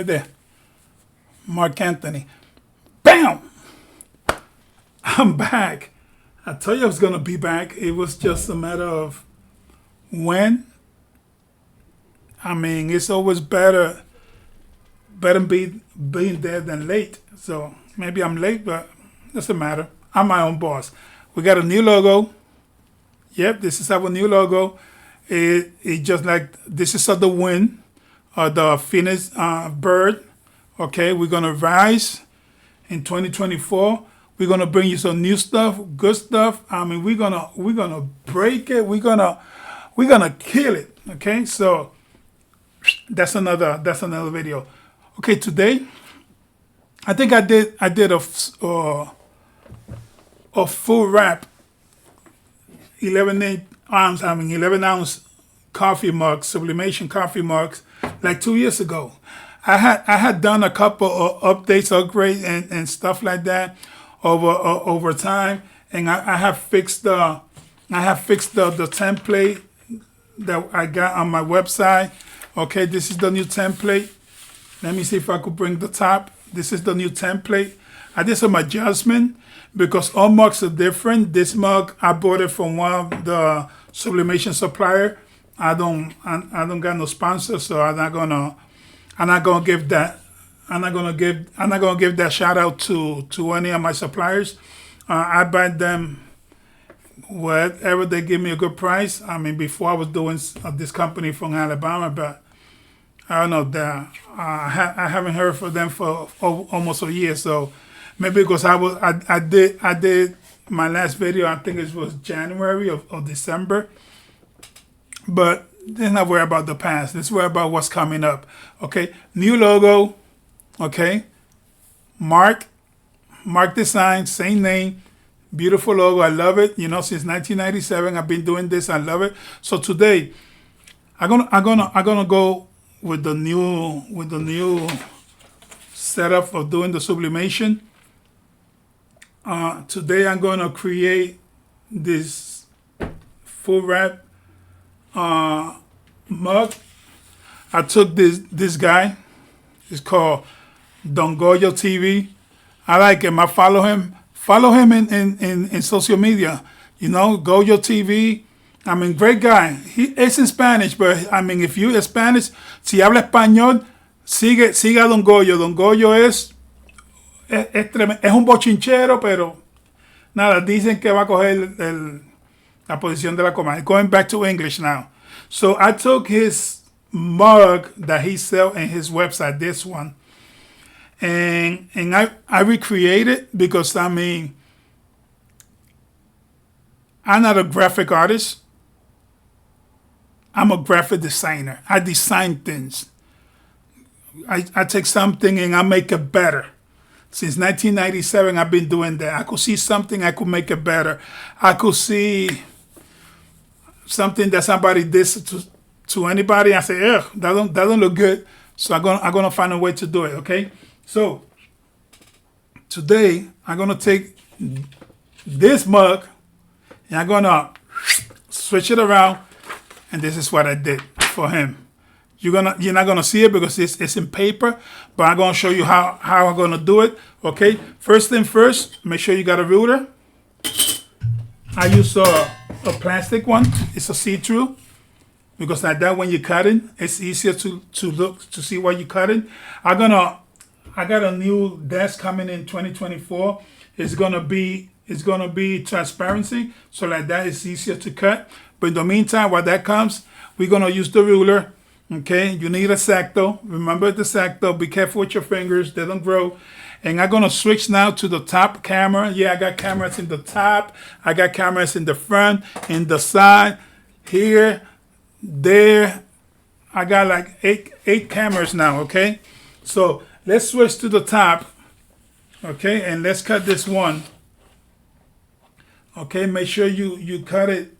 Right there. Mark Anthony. Bam! I'm back. I told you I was going to be back. It was just a matter of when. I mean, it's always better being there than late. So maybe I'm late, but it doesn't matter. I'm my own boss. We got a new logo. Yep, this is our new logo. It just like, this is the wind, the Phoenix bird. Okay, we're going to rise in 2024. We're going to bring you some new stuff, good stuff. I mean, we're going to break it. We're going to kill it. Okay? So that's another video. Okay, today I think I did a full wrap 11 ounce coffee mugs, Sublimation coffee mugs, like 2 years ago. I had done a couple of updates, upgrades, and stuff like that over time, and I have fixed the template that I got on my website. Okay, this is the new template. Let me see if I could bring the top. This is the new template. I did some adjustment because all mugs are different. This mug I bought it from one of the Sublimation supplier. I don't got no sponsor, so I'm not gonna give that shout out to any of my suppliers. I buy them whatever they give me a good price. I mean, before I was doing this company from Alabama, but I don't know that I haven't heard from them for almost a year. So maybe because I did my last video, I think it was January or December. But let's not worry about the past. Let's worry about what's coming up. Okay, new logo. Okay, Mark Design, same name, beautiful logo. I love it. You know, since 1997, I've been doing this. I love it. So today, I'm gonna go with the new setup of doing the sublimation. Today, I'm gonna create this full wrap mug. I took this guy. It's called Don Goyo TV. I like him. I follow him. Follow him in social media. You know, Goyo TV. I mean, great guy. He is in Spanish, but I mean, if you are Spanish, si habla español, siga a Don Goyo. Don Goyo es un bochinchero, pero nada, dicen que va a coger la posición de la coma. Going back to English now. So I took his mug that he sells in his website, this one, and I recreated because I mean, I'm not a graphic artist. I'm a graphic designer. I design things. I take something and I make it better. Since 1997, I've been doing that. I could see something, I could make it better. I could see something that somebody did to anybody. I say, ugh, that don't look good. So I'm gonna find a way to do it. Okay. So today I'm gonna take this mug and I'm gonna switch it around, and this is what I did for him. You're not gonna see it because it's in paper, but I'm gonna show you how I'm gonna do it. Okay. First thing first, make sure you got a ruler. I use a plastic one. It's a see-through because like that when you're cutting, it's easier to see what you're cutting. I got a new desk coming in 2024. It's gonna be transparency, so like that it's easier to cut. But in the meantime, while that comes, we're gonna use the ruler. Okay, you need a X-Acto. Remember the X-Acto. Be careful with your fingers; they don't grow. And I'm gonna switch now to the top camera. Yeah, I got cameras in the top. I got cameras in the front, in the side, here, there. I got like eight cameras now. Okay, so let's switch to the top. Okay, and let's cut this one. Okay, make sure you cut it.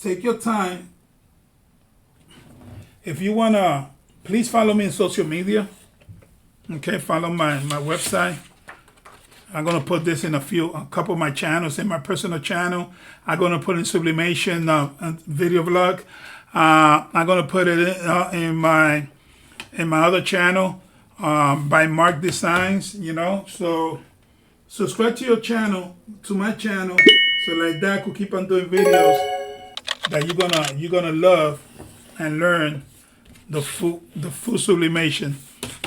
Take your time. If you wanna, please follow me on social media. Okay, follow my website. I'm gonna put this in a couple of my channels. In my personal channel, I'm gonna put in Sublimation video vlog. I'm gonna put it in my other channel by Mark Designs. You know, so subscribe to your channel, to my channel, so like that I could keep on doing videos that you're gonna love and learn the food sublimation.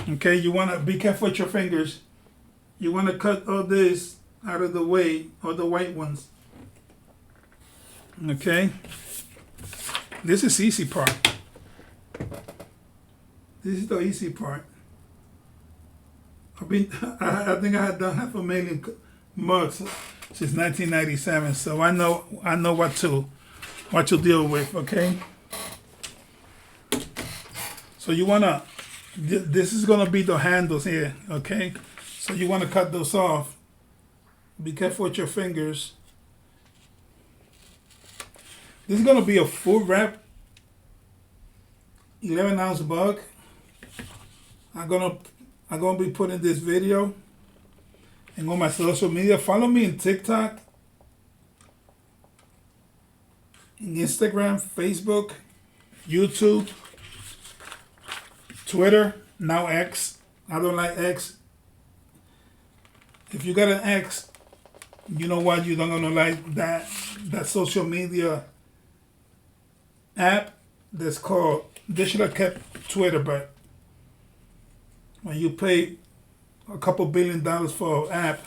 Okay, you wanna be careful with your fingers. You wanna cut all this out of the way, all the white ones. Okay, this is easy part. This is the easy part. I think I had done 500,000 mugs since 1997, so I know what to deal with. Okay, so you wanna, this is gonna be the handles here. Okay, so you wanna cut those off. Be careful with your fingers. This is gonna be a full wrap 11-ounce bug. I'm gonna be putting this video and on my social media. Follow me on TikTok, Instagram, Facebook, YouTube, Twitter, now X. I don't like X. If you got an X, you know what, you don't gonna like that social media app that's called, they should have kept Twitter, but when you pay a couple $1 billion for an app,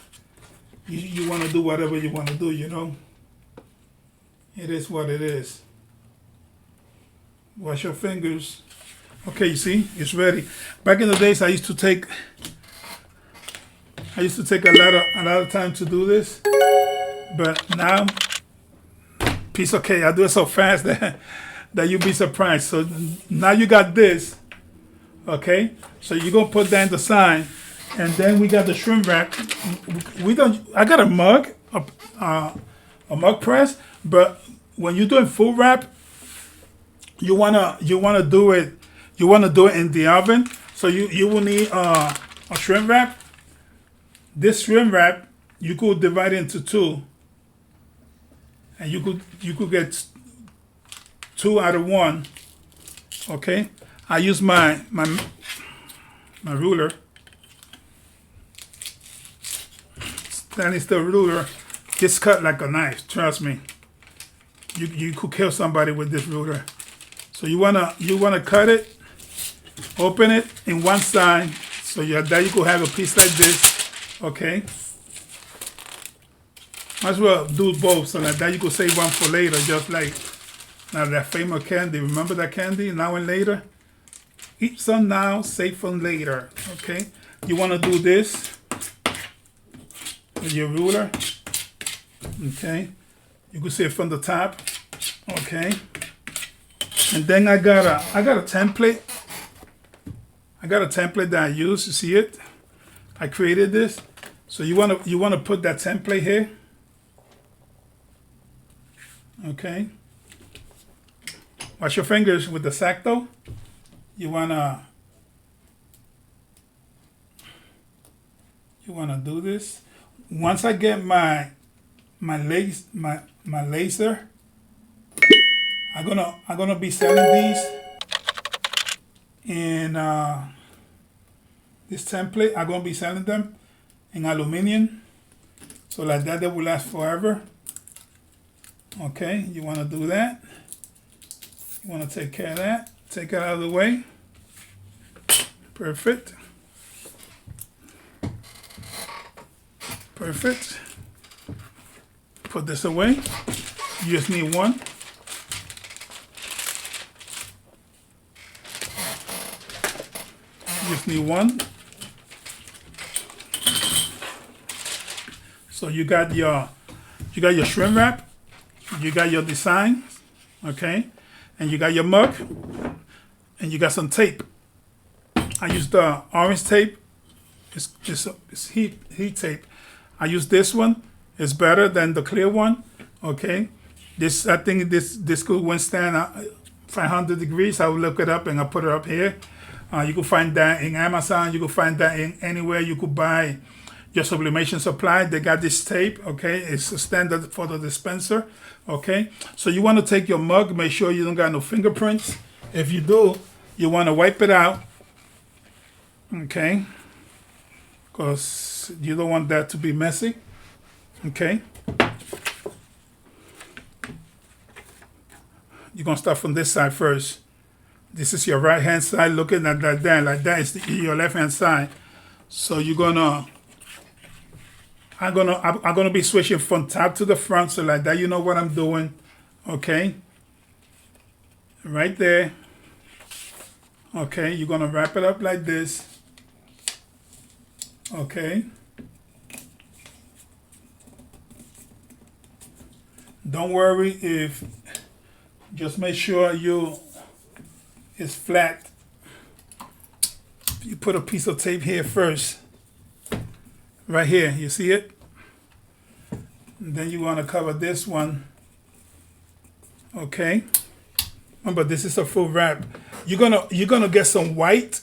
you want to do whatever you want to do, you know. It is what it is. Wash your fingers. Okay, you see, it's ready. Back in the days, I used to take a lot of time to do this, but now, piece of cake. I do it so fast that you'll be surprised. So now you got this. Okay, so you're gonna put that in the side, and then we got the shrimp wrap. I got a mug, a mug press, but when you're doing full wrap, you wanna do it in the oven. So you will need a shrimp wrap. This shrimp wrap you could divide it into two, and you could get 2 out of 1. Okay. I use my ruler, stainless steel ruler. It's cut like a knife. Trust me. You could kill somebody with this ruler. So you wanna cut it, open it in one side, so that you could have a piece like this. Okay. Might as well do both, so that you could save one for later, just like now that famous candy. Remember that candy? Now and later. Eat some now, save some later. Okay, you want to do this with your ruler. Okay, you can see it from the top. Okay, and then I got a template. I got a template that I use. You see it? I created this. So you wanna put that template here. Okay. Wash your fingers with the X-Acto. You wanna do this. Once I get my laser, I'm gonna be selling these in this template. I'm gonna be selling them in aluminum, so like that they will last forever. Okay, you wanna do that. You wanna take care of that. Take it out of the way. Perfect. Perfect. Put this away. You just need one. You just need one. So you got your shrimp wrap. You got your design. Okay. And you got your mug. And you got some tape. I used the orange tape. It's heat tape. I use this one. It's better than the clear one. Okay. I think this could withstand 500 degrees. I will look it up and I'll put it up here. You can find that in Amazon. You can find that in anywhere you could buy your sublimation supply. They got this tape, okay? It's a standard for the dispenser, okay? So you want to take your mug, make sure you don't got no fingerprints. If you do, you want to wipe it out, okay? Because you don't want that to be messy, okay? You're going to start from this side first. This is your right hand side looking at like that is your left hand side. So you're gonna, I'm gonna be switching from top to the front, so like that you know what I'm doing, okay? Right there. Okay, you're gonna wrap it up like this. Okay. Don't worry if, just make sure it's flat. You put a piece of tape here first. Right here, you see it? And then you want to cover this one. Okay. Remember, this is a full wrap. You're gonna get some white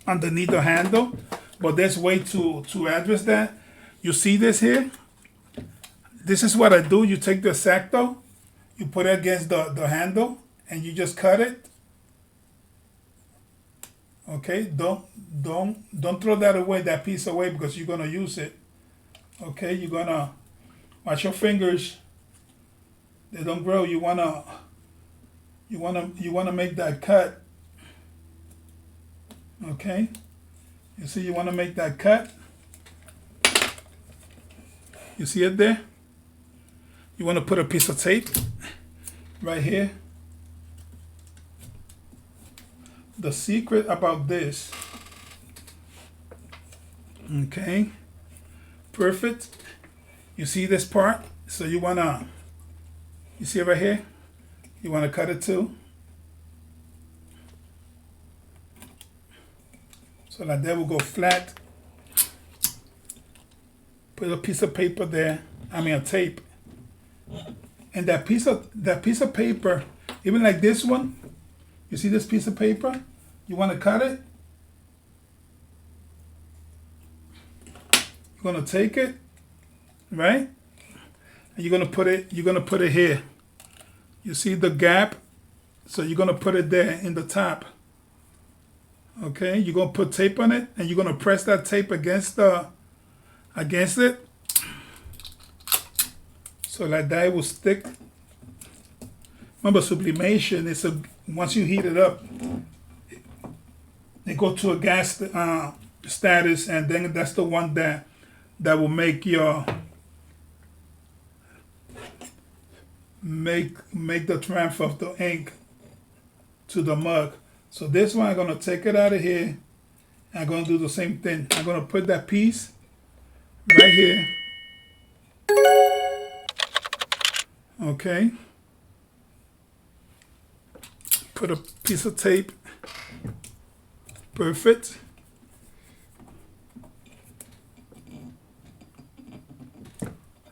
underneath the handle, but there's way to address that. You see this here? This is what I do. You take the X-Acto, you put it against the handle, and you just cut it. Okay, don't throw that away, that piece away, because you're gonna use it. Okay, you're gonna watch your fingers; they don't grow. You wanna make that cut. Okay, you see, you wanna make that cut. You see it there? You wanna put a piece of tape right here. The secret about this, okay, perfect. You see this part? So you see it right here? You wanna cut it too. So like that will go flat. Put a piece of paper there, a tape. And that piece of paper, even like this one, you see this piece of paper? You want to cut it? You're going to take it, right? And you're going to put it here. You see the gap? So you're going to put it there in the top. Okay? You're going to put tape on it, and you're going to press that tape against it. So like that it will stick. Remember, sublimation is once you heat it up, they go to a gas status, and then that's the one that will make the transfer of the ink to the mug. So this one, I'm gonna take it out of here. And I'm gonna do the same thing. I'm gonna put that piece right here. Okay. Put a piece of tape. Perfect.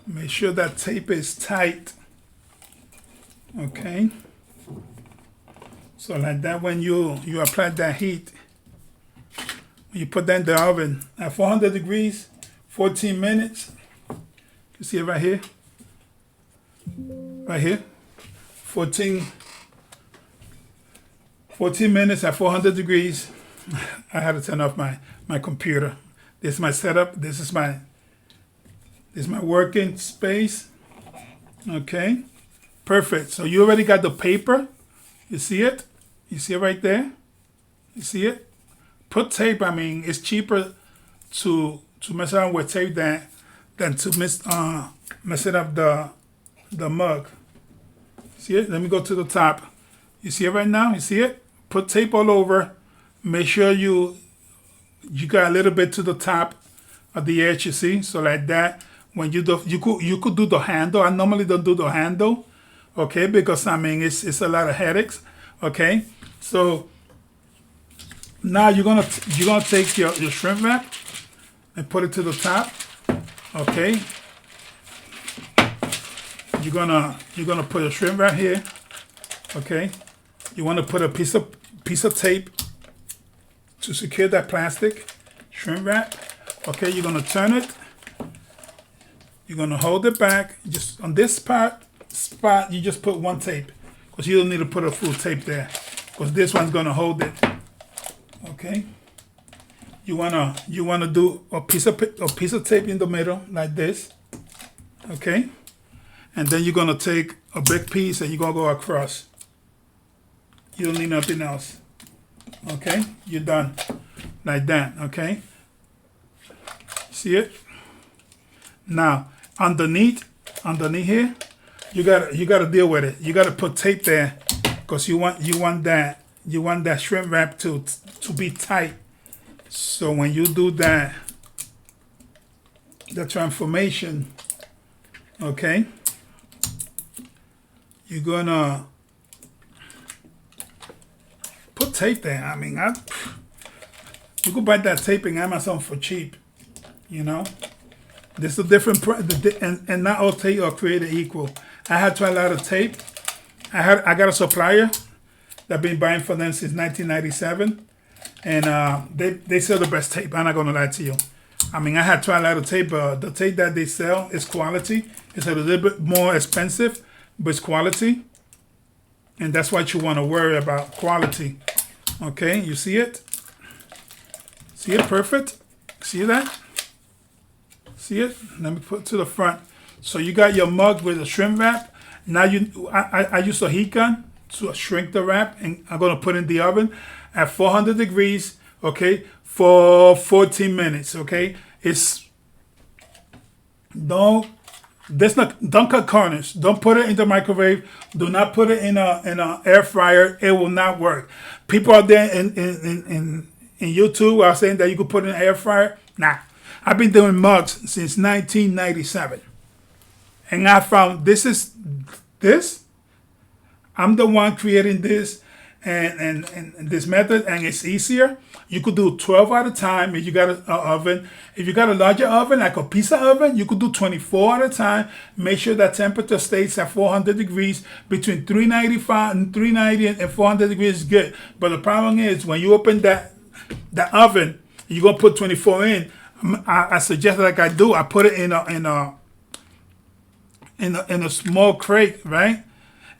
Make sure that tape is tight. Okay. So like that, when you apply that heat, you put that in the oven at 400 degrees, 14 minutes. You see it right here? Right here. 14 minutes at 400 degrees. I had to turn off my computer. This is my setup. This is my working space. Okay. Perfect. So you already got the paper. You see it? You see it right there? You see it? Put tape. It's cheaper to mess around with tape than to mess it up the mug. See it? Let me go to the top. You see it right now? You see it? Put tape all over. Make sure you got a little bit to the top of the edge, you see? So like that. When you could do the handle. I normally don't do the handle, okay? Because it's a lot of headaches, okay? So now you're gonna take your shrimp wrap and put it to the top, okay? You're gonna put a shrimp wrap here, okay? You want to put a piece of tape to secure that plastic shrimp wrap. Okay, you're gonna turn it You're gonna hold it back. Just on this spot, you just put one tape, because you don't need to put a full tape there, because this one's gonna hold it. Okay. You wanna do a piece of tape in the middle like this. Okay. And then you're gonna take a big piece and you're gonna go across. You don't need nothing else. Okay, you're done. Like that, okay? See it? Now, underneath here, you gotta deal with it. You gotta put tape there, because you want that shrink wrap to be tight. So when you do that, the transformation, okay, you're gonna put tape there. I mean, you could buy that tape in Amazon for cheap, you know. There's a different and not all tape are created equal. I had tried a lot of tape. I got a supplier that I've been buying for them since 1997, and they sell the best tape. I'm not gonna lie to you. I mean, I had tried a lot of tape, but the tape that they sell is quality. It's a little bit more expensive, but it's quality. And that's what you want to worry about, quality. Okay, you see it? See it perfect? See that? See it? Let me put it to the front. So you got your mug with a shrink wrap. Now I use a heat gun to shrink the wrap, and I'm gonna put it in the oven at 400 degrees, okay, for 14 minutes, okay? Don't cut corners. Don't put it in the microwave. Do not put it in a air fryer. It will not work. People out there in YouTube are saying that you could put it in an air fryer. Nah, I've been doing mugs since 1997, and I found this. I'm the one creating this and this method, and it's easier. You could do 12 at a time if you got an oven. If you got a larger oven, like a pizza oven, you could do 24 at a time. Make sure that temperature stays at 400 degrees. Between 390 and 400 degrees is good. But the problem is, when you open that oven, you're gonna put 24 in. I suggest, like I do, I put it in a small crate, right?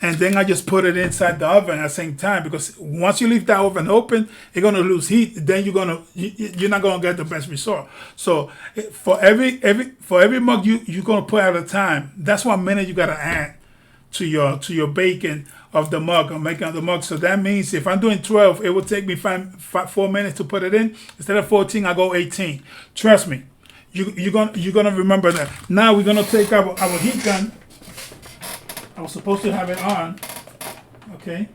And then I just put it inside the oven at the same time, because once you leave that oven open, you're gonna lose heat. Then you're not gonna get the best result. So for every mug you're gonna put at a time, that's 1 minute you gotta add to your baking of the mug or making of the mug. So that means if I'm doing 12, it will take me 4 minutes to put it in. Instead of 14, I go 18. Trust me, you're gonna remember that. Now we're gonna take our heat gun. I was supposed to have it on. Okay.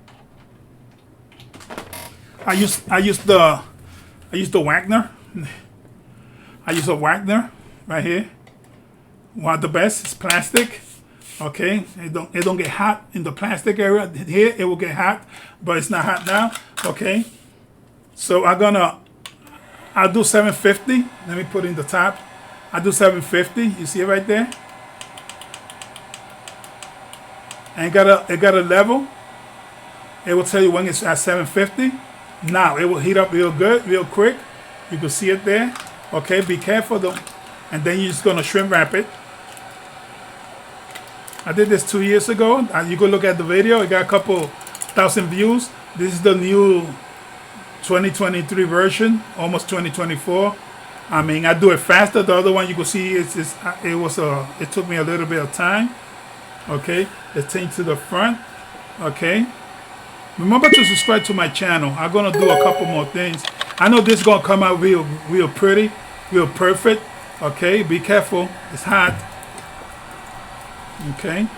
I use the Wagner. I use a Wagner right here. One of the best. It's plastic. Okay. It don't get hot in the plastic area. Here it will get hot, but it's not hot now. Okay. So I'll do 750. Let me put it in the top. I do 750. You see it right there? And it got a level. It will tell you when it's at 750. Now it will heat up real good, real quick. You can see it there. Okay, be careful though. And then you're just gonna shrink wrap it. I did this 2 years ago. You can look at the video. It got a couple thousand views. This is the new 2023 version, almost 2024. I mean, I do it faster. The other one you can see it took me a little bit of time. Okay, the thing to the front. Okay, remember to subscribe to my channel. I'm gonna do a couple more things. I know this is gonna come out real pretty, real perfect. Okay, be careful, it's hot. Okay,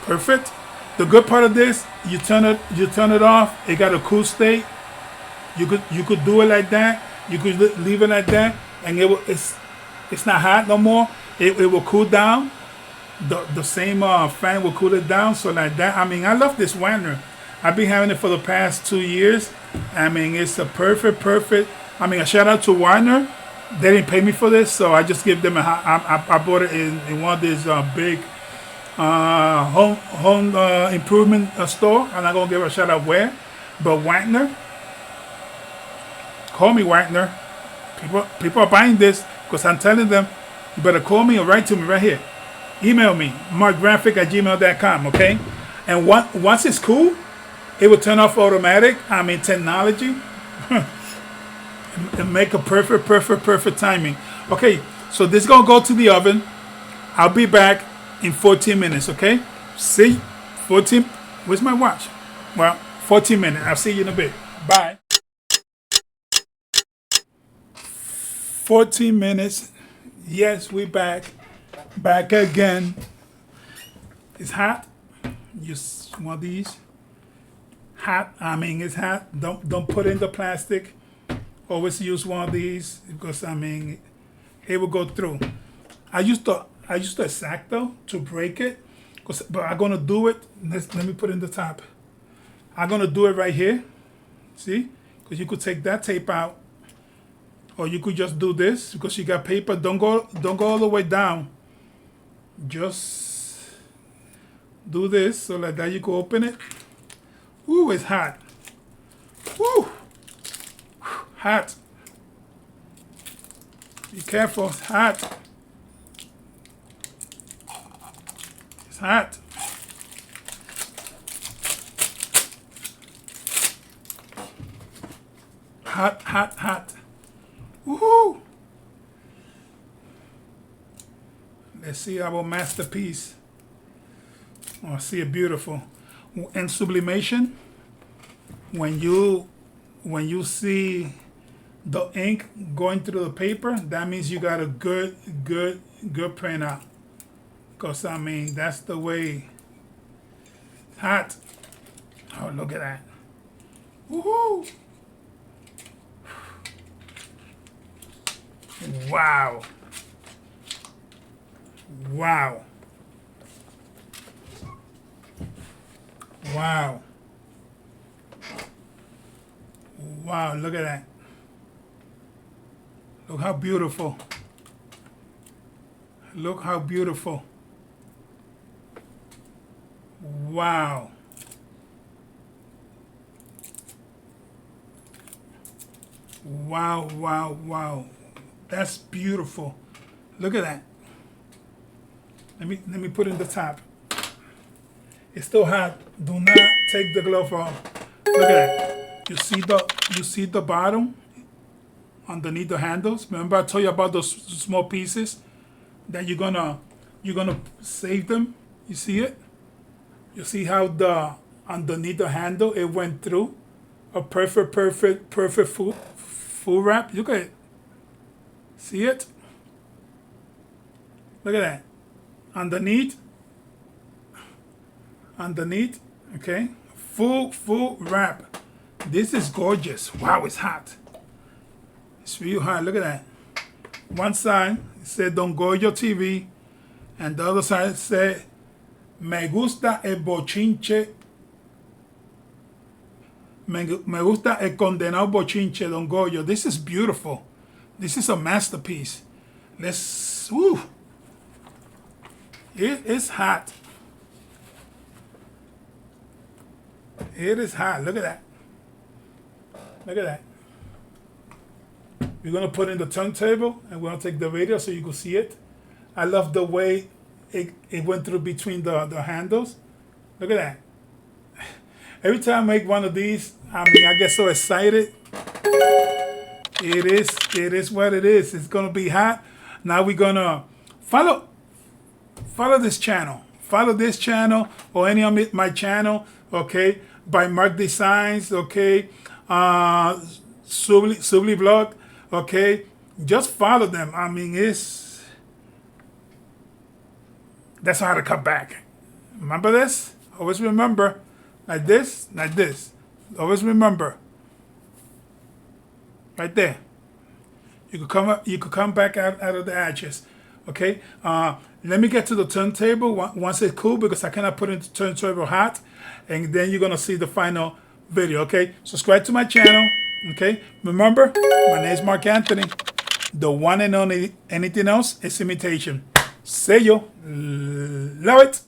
perfect. The good part of this, you turn it off. It got a cool state. You could do it like that. You could leave it like that, and it's not hot no more. It will cool down. The same fan will cool it down. So like that. I mean, I love this Wagner. I've been having it for the past 2 years. I mean, it's a perfect. I mean, a shout out to Wagner. They didn't pay me for this, so I just give them I bought it in one of these big home improvement store. I'm not gonna give a shout out where, but Wagner. Call me Wagner. People are buying this because I'm telling them you better call me or write to me right here. Email me, marcgraphic@gmail.com, okay? And once it's cool, it will turn off automatic. I mean, technology. And make a perfect timing. Okay, so this is going to go to the oven. I'll be back in 14 minutes, okay? See? 14. Where's my watch? Well, 14 minutes. I'll see you in a bit. Bye. 14 minutes. Yes, we back. Back again. It's hot. Use one of these. Hot. I mean, it's hot. Don't put in the plastic. Always use one of these because I mean, it will go through. I used to X-Acto to break it, but I'm gonna do it. Let me put it in the top. I'm gonna do it right here. See, because you could take that tape out, or you could just do this because you got paper. Don't go all the way down. Just do this so like that you can open it. Ooh, it's hot. Woo, hot. Be careful, it's hot. It's hot. Hot, hot, hot. Woohoo! Let's see our masterpiece. Oh, see it beautiful. In sublimation, when you see the ink going through the paper, that means you got a good printout. Because I mean, that's the way. Hot. Oh, look at that. Woohoo! Wow. Wow. Wow. Wow, look at that. Look how beautiful. Look how beautiful. Wow. Wow, wow, wow. That's beautiful. Look at that. Let me put it in the top. It's still hot. Do not take the glove off. Look at that. You see the bottom underneath the handles? Remember I told you about those small pieces that you're gonna save them? You see it? You see how the underneath the handle it went through? A perfect full wrap. Look at it. See it? Look at that. Underneath, okay? Full wrap. This is gorgeous. Wow, it's hot. It's real hot. Look at that. One side it said don't go your TV, and the other side said me gusta el bochinche. Me gusta el condenado bochinche, Don Goyo. This is beautiful. This is a masterpiece. Let's, woo. It is hot. It is hot. Look at that. Look at that. We're going to put in the turntable and we're going to take the video so you can see it. I love the way it went through between the handles. Look at that. Every time I make one of these, I mean, I get so excited. It is what it is. It's going to be hot. Now we're going to follow this channel. Follow this channel or any of my channel, okay? By Mark Designs, okay? Subli Vlog, okay? Just follow them. I mean, that's how to cut back. Remember this? Always remember, like this, like this. Always remember. Right there. You could come back out of the edges. Okay. Let me get to the turntable once it's cool because I cannot put it in the turntable hot, and then you're gonna see the final video. Okay. Subscribe to my channel. Okay. Remember, my name is Mark Anthony. The one and only. Anything else is imitation. See you. Love it.